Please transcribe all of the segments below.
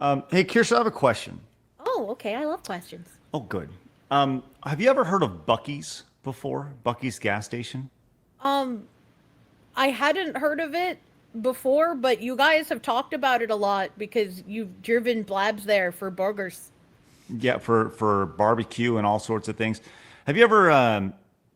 Hey, Kirsha, I have a question. Oh, okay. I love questions. Oh, good. Have you ever heard of Bucky's before? Bucky's gas station? Um, I hadn't heard of it before, but you guys have talked about it a lot because you've driven Blabs there for burgers. Yeah, for barbecue and all sorts of things. Have you ever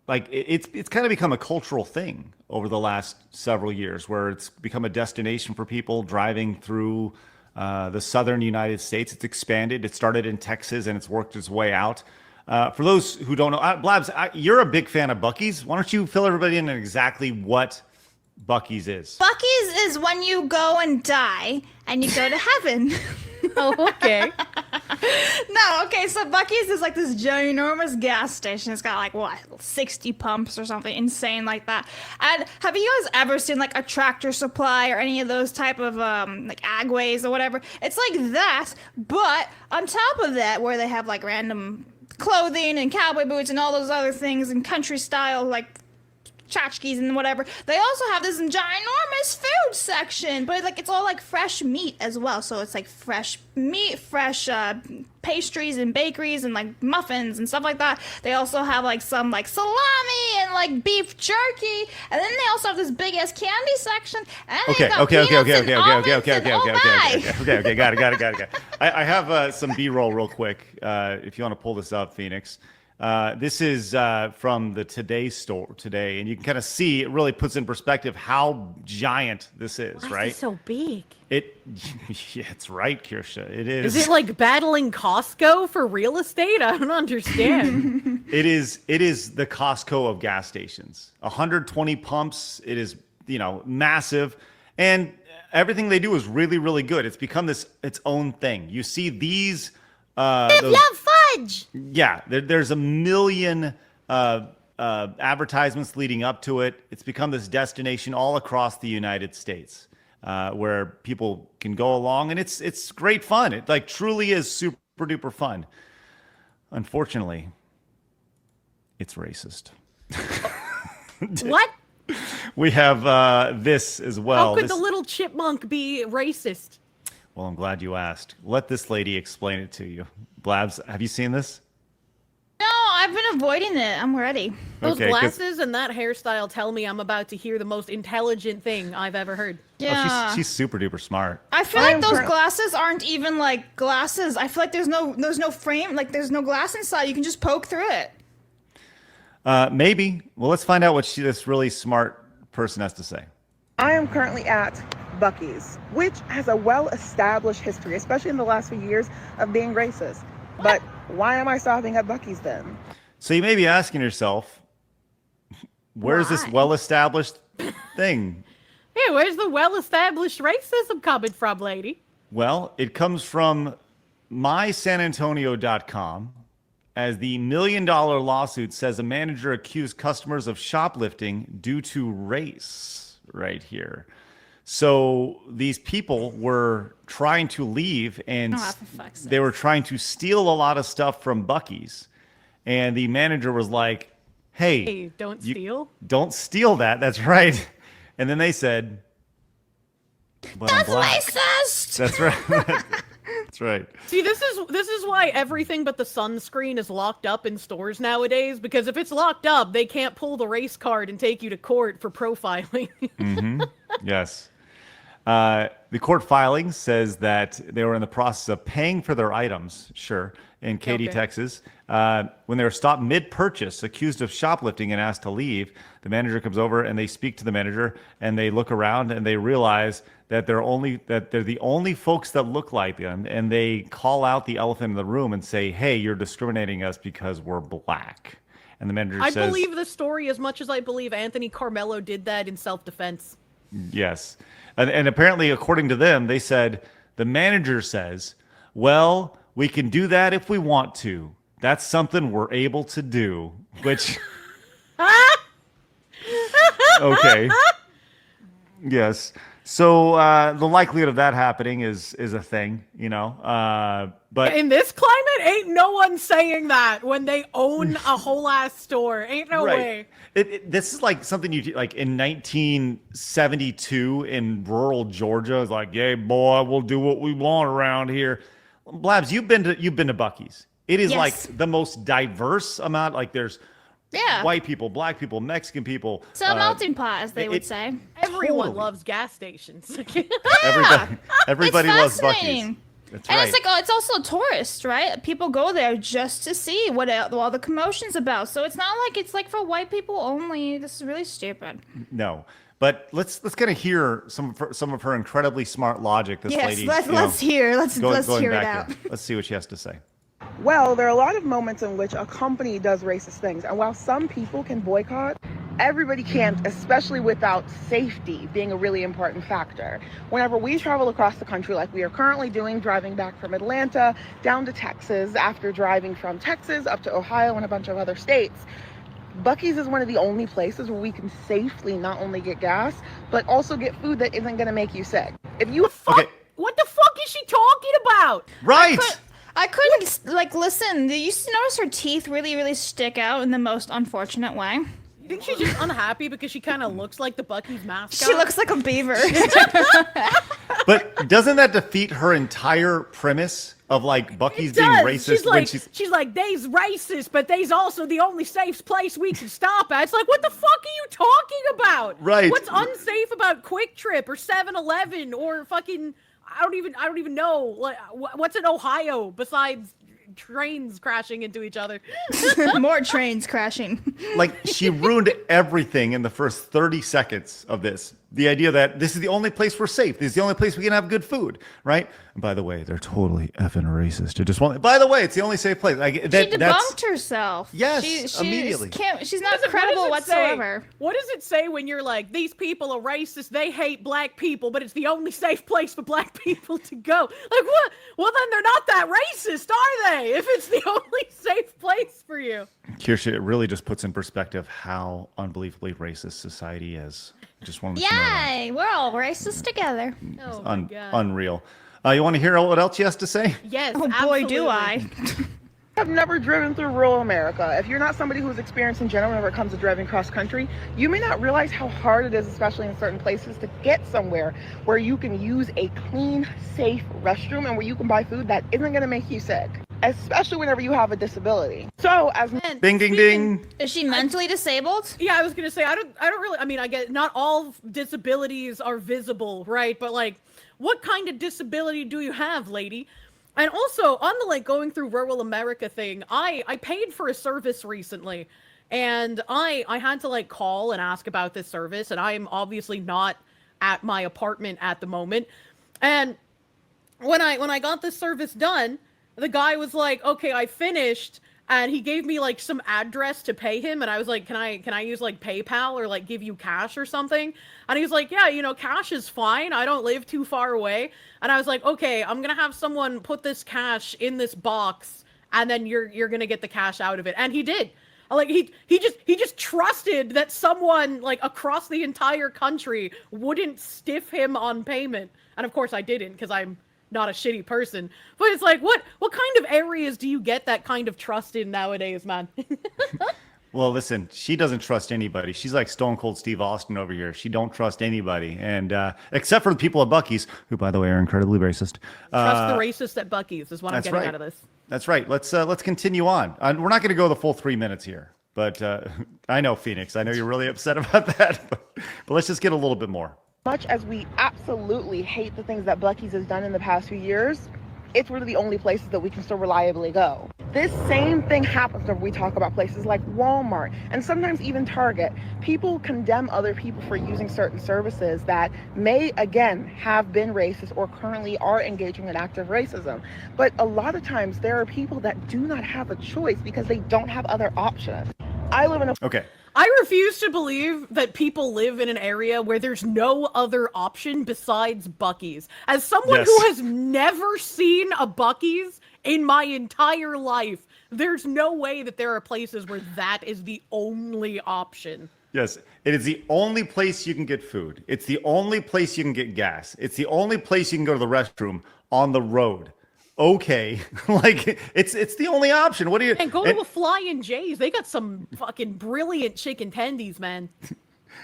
it's kind of become a cultural thing over the last several years, where it's become a destination for people driving through the southern United States. It's expanded. It started in Texas and it's worked its way out. For those who don't know, Blabs, you're a big fan of Bucky's. Why don't you fill everybody in on exactly what Bucky's is? Bucky's is when you go and die and you go to heaven. Oh, okay. No, okay, so Bucky's is like this ginormous gas station. It's got like what, 60 pumps or something insane like that. And have you guys ever seen like a Tractor Supply or any of those type of like agways or whatever? It's like that, but on top of that, where they have like random clothing and cowboy boots and all those other things and country style like tchotchkes and whatever. They also have this ginormous food section, but like it's all like fresh meat as well. So it's like fresh meat, fresh pastries and bakeries and like muffins and stuff like that. They also have like some like salami and like beef jerky, and then they also have this big ass candy section. And then Okay, they got okay, okay, peanuts okay, and okay, okay, okay, almonds okay, and okay, oh okay, my. okay, okay, okay, got it. I have some B-roll real quick, if you want to pull this up, Phoenix. This is from the Today store today, and you can kind of see it really puts in perspective how giant this is, Why is right? it so big? It, yeah, it's right, Kirsha. It Is is. it like battling Costco for real estate? I don't understand. It is the Costco of gas stations. 120 pumps. It is, massive, and everything they do is really, really good. It's become its own thing. You see these. Those, Fudge! yeah, there's a million advertisements leading up to it. It's become this destination all across the United States, where people can go along, and it's great fun. It like truly is super duper fun. Unfortunately, it's racist. What? We have this as well. How could the little chipmunk be racist? Well, I'm glad you asked. Let this lady explain it to you. Blabs, have you seen this? No, I've been avoiding it. I'm ready. Those Okay, 'cause- glasses and that hairstyle tell me I'm about to hear the most intelligent thing I've ever heard. Yeah. She's super duper smart. I feel like those glasses aren't even like glasses. I feel like there's no frame, like there's no glass inside. You can just poke through it. Maybe. Well, let's find out what this really smart person has to say. I am currently at Bucky's, which has a well-established history, especially in the last few years, of being racist. But why am I stopping at Bucky's then? So you may be asking yourself, where's this Why? well-established thing? Hey, where's the well-established racism coming from, lady? Well, it comes from mysanantonio.com, as the $1 million lawsuit says a manager accused customers of shoplifting due to race right here. So these people were trying to leave, and Oh, for fuck's they were trying to steal a lot of stuff from Bucky's. And the manager was like, hey, Hey, don't steal. don't steal that. That's right. And then they said, but I'm That's black. racist. That's right. That's right. See, this is why everything but the sunscreen is locked up in stores nowadays, because if it's locked up, they can't pull the race card and take you to court for profiling. Yes. The court filing says that they were in the process of paying for their items, sure, in Katy, Okay. Texas. When they were stopped mid-purchase, accused of shoplifting and asked to leave, the manager comes over and they speak to the manager, and they look around and they realize that they're the only folks that look like them, and they call out the elephant in the room and say, "Hey, you're discriminating us because we're black." And the manager I says, believe the story as much as I believe Anthony Carmelo did that in self-defense. Yes. And apparently, according to them, they said, the manager says, well, we can do that if we want to. That's something we're able to do, which. Okay. Yes. So the likelihood of that happening is a thing, but In this climate, ain't no one saying that when they own a whole ass store. Ain't no way. This is like something you like in 1972 in rural Georgia. It's like, yeah, boy, we'll do what we want around here. Blabs, you've been to Buc-ee's. It is Yes. like the most diverse amount. Like there's Yeah. white people, black people, Mexican people. It's a melting pot, as they would say. Everyone Totally. loves gas stations. Everybody It's loves fascinating. Buc-ee's. That's And right. it's like, oh, it's also tourist, right? People go there just to see what all the commotion's about. So it's not like it's like for white people only. This is really stupid. No, but let's kind of hear some of her incredibly smart logic. This Yes, lady. let's hear let's hear it out. Here. Let's see what she has to say. Well, there are a lot of moments in which a company does racist things. And while some people can boycott, everybody can't, especially without safety being a really important factor. Whenever we travel across the country, like we are currently doing, driving back from Atlanta down to Texas, after driving from Texas up to Ohio and a bunch of other states, Buc-ee's is one of the only places where we can safely not only get gas, but also get food that isn't going to make you sick. If you Okay, What the fuck is she talking about? right. I couldn't listen. Did you notice her teeth really, really stick out in the most unfortunate way? You think she's just unhappy because she kind of looks like the Buc-ee's mascot? She looks like a beaver. But doesn't that defeat her entire premise of like Buc-ee's being racist She's like, they's racist, but they's also the only safe place we can stop at. It's like, what the fuck are you talking about? Right. What's unsafe about Quick Trip or 7-Eleven or fucking I don't even know. Like, what's in Ohio besides trains crashing into each other? More trains crashing. like she ruined everything in the first 30 seconds of this. The idea that this is the only place we're safe. This is the only place we can have good food, right? And by the way, they're totally effing racist. By the way, it's the only safe place. Like She that, debunked herself. Yes, immediately. She's not What credible does it whatsoever. say? What does it say when you're like, these people are racist, they hate black people, but it's the only safe place for black people to go? Like, what? Well, then they're not that racist, are they? If it's the only safe place for you. Kirsha, it really just puts in perspective how unbelievably racist society is. Just wanted to know that. Yay! We're all racist together. Oh my God. Unreal. You want to hear what else she has to say? Yes, Oh boy, do absolutely. I. have never driven through rural America, if you're not somebody who's experienced in general whenever it comes to driving cross country, you may not realize how hard it is, especially in certain places, to get somewhere where you can use a clean, safe restroom and where you can buy food that isn't going to make you sick, especially whenever you have a disability. So as And Ding, ding, speaking- ding. Is she mentally disabled? Yeah, I was gonna say I don't really. I mean, I get not all disabilities are visible, right? But like, what kind of disability do you have, lady? And also on the like going through rural America thing, I paid for a service recently, and I had to like call and ask about this service, and I am obviously not at my apartment at the moment. And when I got this service done, the guy was like, "Okay, I finished." And he gave me like some address to pay him, and I was like, can I use like PayPal or like give you cash or something? And he was like, yeah, cash is fine. I don't live too far away. And I was like, okay, I'm gonna have someone put this cash in this box, and then you're gonna get the cash out of it. And he did. Like he just trusted that someone like across the entire country wouldn't stiff him on payment. And of course I didn't, because I'm not a shitty person. But it's like, what kind of areas do you get that kind of trust in nowadays, man? Well, listen, she doesn't trust anybody. She's like Stone Cold Steve Austin over here. She don't trust anybody, and except for the people at Buc-ee's, who, by the way, are incredibly racist. Trust the racist at Buc-ee's is what I'm That's getting right. out of this. That's right. Let's continue on. We're not going to go the full 3 minutes here, but I know, Phoenix. I know you're really upset about that, but let's just get a little bit more. much as we absolutely hate the things that Buc-ee's has done in the past few years, it's one of the only places that we can still reliably go. This same thing happens whenever we talk about places like Walmart and sometimes even Target. People condemn other people for using certain services that may, again, have been racist or currently are engaging in active racism. But a lot of times there are people that do not have a choice because they don't have other options. I live in a Okay. I refuse to believe that people live in an area where there's no other option besides Buc-ee's. As someone Yes. who has never seen a Buc-ee's in my entire life, there's no way that there are places where that is the only option. Yes, it is the only place you can get food. It's the only place you can get gas. It's the only place you can go to the restroom on the road. Okay, like it's the only option. What do you? And go to a Flying J's. They got some fucking brilliant chicken tendies, man.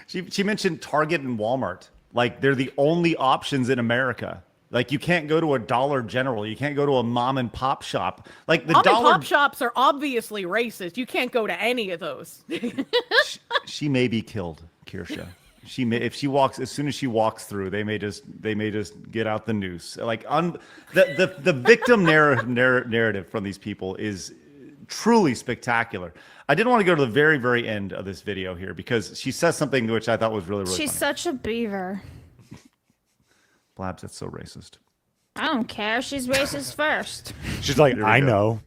She mentioned Target and Walmart. Like they're the only options in America. Like you can't go to a Dollar General. You can't go to a mom and pop shop. Like the Mom and dollar pop shops are obviously racist. You can't go to any of those. she may be killed, Kirsha. She may, if she walks, as soon as she walks through, they may just get out the noose. Like the victim narrative from these people is truly spectacular. I did want to go to the very, very end of this video here because she says something which I thought was really, really She's funny. such a beaver. Blabs, that's so racist. I don't care. She's racist first. She's like, we I go. know.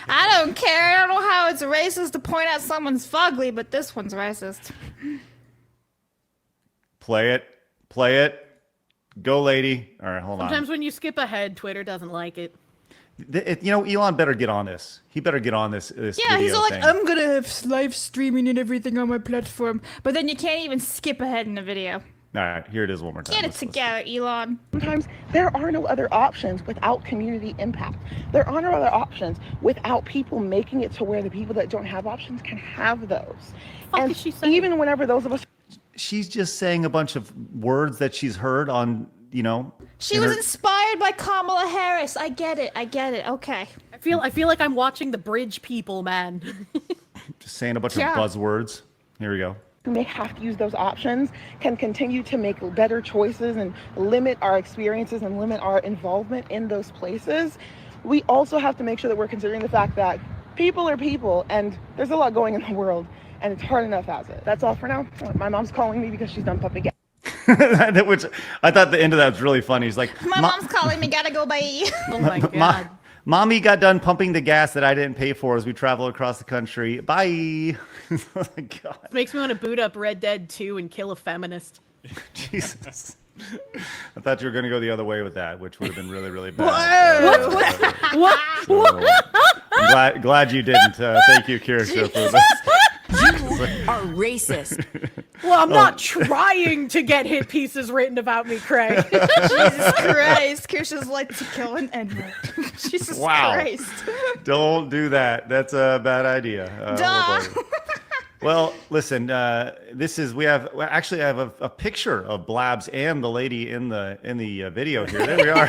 I don't care. I don't know how it's racist to point out someone's fugly, but this one's racist. Play it. Go, lady. All right, hold Sometimes when you skip ahead, Twitter doesn't like it. on. Elon better get on this. He better get on this. Yeah, video he's all like, thing. I'm gonna have live streaming and everything on my platform. But then you can't even skip ahead in the video. All right, here it is one more time. Get it Let's listen. together, Elon. Sometimes there are no other options without community impact. There are no other options without people making it to where the people that don't have options can have those. Fuck And is she saying? even whenever those of us She's just saying a bunch of words that she's heard on, She in was her- inspired by Kamala Harris. I get it. Okay. I feel like I'm watching the Bridge People, man. just saying a bunch Yeah. of buzzwords. Here we go. who may have to use those options can continue to make better choices and limit our experiences and limit our involvement in those places. We also have to make sure that we're considering the fact that people are people and there's a lot going in the world and it's hard enough as it. That's all for now. My mom's calling me because she's done pumping gas. Which I thought the end of that was really funny. He's like, My mom's calling me. Gotta go, bye. Oh my god. Mommy got done pumping the gas that I didn't pay for as we travel across the country. Bye. Oh my God. Makes me want to boot up Red Dead 2 and kill a feminist. Jesus. I thought you were going to go the other way with that, which would have been really, really bad. What? So, I'm glad you didn't. Thank you, Kirsha, for this. You are racist. Well, I'm not trying to get hit pieces written about me, Craig. Jesus Christ. Kirsha's like to kill an N-word. Jesus Wow. Christ. Don't do that. That's a bad idea. Duh. Well, listen. We have a picture of Blabs and the lady in the video here. There we are.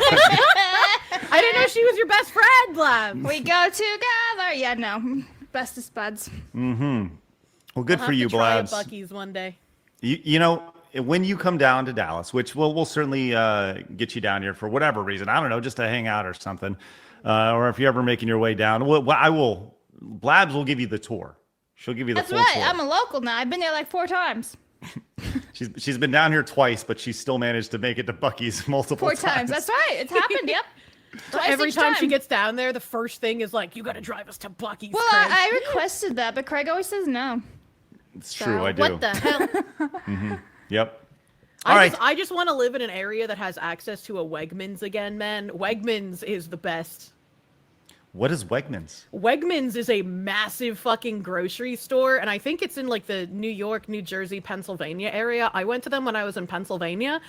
I didn't know she was your best friend, Blab. We go together. Yeah, no. Bestest buds. Well, good I'll for have you, to try Blabs. at Buc-ee's one day. When you come down to Dallas, which we'll certainly get you down here for whatever reason. I don't know, just to hang out or something. Or if you're ever making your way down, Blabs will give you the tour. She'll give you the That's full right. tour. I'm a local now. I've been there like 4 times. She's been down here twice, but she's still managed to make it to Buc-ee's multiple 4 times. That's right. It's happened. Yep. Twice Every each time she gets down there, the first thing is like, you gotta drive us to Buc-ee's, Well, Craig. I requested that, but Craig always says no. It's true, I do. What the hell? Yep. All right. I just want to live in an area that has access to a Wegmans again, man. Wegmans is the best. What is Wegmans? Wegmans is a massive fucking grocery store, and I think it's in like the New York, New Jersey, Pennsylvania area. I went to them when I was in Pennsylvania.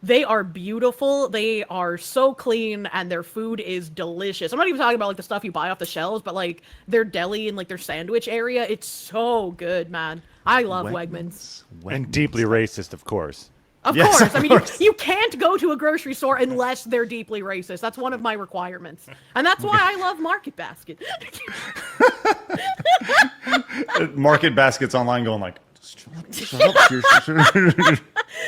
They are beautiful. They are so clean, and their food is delicious. I'm not even talking about like the stuff you buy off the shelves, but like their deli and like their sandwich area. It's so good, man. I love Wegmans. And deeply racist, of course. Of Yes, course. of I mean, course. you can't go to a grocery store unless they're deeply racist. That's one of my requirements. And that's why I love Market Basket. Market Basket's online going like, shut up, Kirsten."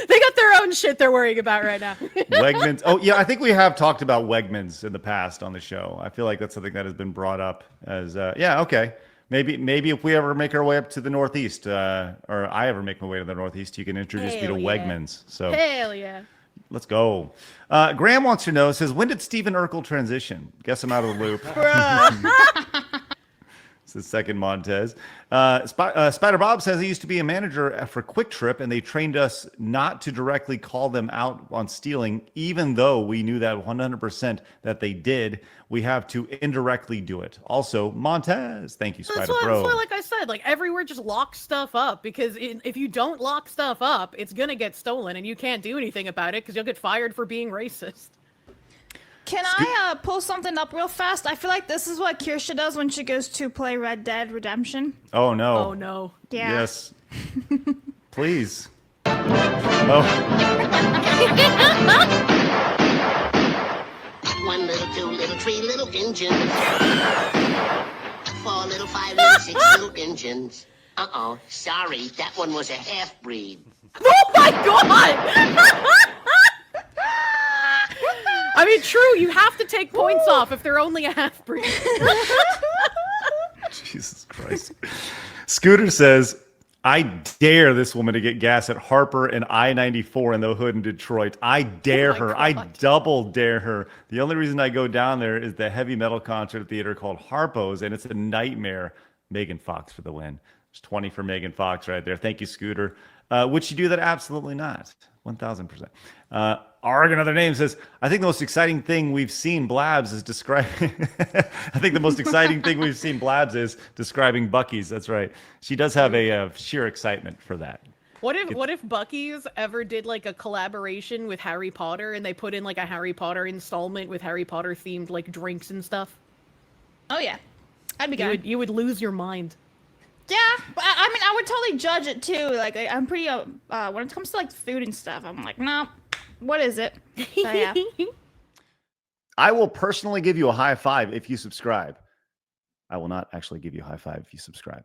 They got their own shit they're worrying about right now. Wegmans. Oh, yeah, I think we have talked about Wegmans in the past on the show. I feel like that's something that has been brought up as, okay. Maybe if we ever make our way up to the Northeast, or I ever make my way to the Northeast, you can introduce me to Hell yeah. Wegmans. So Hell yeah. let's go. Graham wants to know, says, when did Stephen Urkel transition? Guess I'm out of the loop. Says second Montez. Spider Bob says he used to be a manager for Quick Trip, and they trained us not to directly call them out on stealing, even though we knew that 100% that they did. We have to indirectly do it. Also, Montez. Thank you, Spider That's Bro. why, like I said, like everywhere just lock stuff up, because if you don't lock stuff up, it's gonna get stolen, and you can't do anything about it because you'll get fired for being racist. Can I pull something up real fast? I feel like this is what Kirsha does when she goes to play Red Dead Redemption. Oh no. Oh no. Yeah. Yes. Please. Oh. One little, two little, three little engines. 4 little, 5 little, 6 little engines. Uh-oh, sorry, that one was a half-breed. Oh my god! I mean, true, you have to take points off if they're only a half-breed. Jesus Christ. Scooter says, I dare this woman to get gas at Harper and I-94 in the hood in Detroit. I dare her. I double dare her. The only reason I go down there is the heavy metal concert theater called Harpo's, and it's a nightmare. Megan Fox for the win. It's 20 for Megan Fox right there. Thank you, Scooter. Would she do that? Absolutely not. 1,000%. Arg, another name, says, I think the most exciting thing we've seen Blabs is describing. I think the most exciting thing we've seen Blabs is describing Buc-ee's. That's right. She does have a sheer excitement for that. What if Buc-ee's ever did like a collaboration with Harry Potter, and they put in like a Harry Potter installment with Harry Potter themed like drinks and stuff? Oh yeah, I'd be good. You would lose your mind. Yeah, but I mean, I would totally judge it too. Like, I'm pretty when it comes to like food and stuff, I'm like, no, what is it? So, yeah. I will personally give you a high five if you subscribe. I will not actually give you a high five if you subscribe.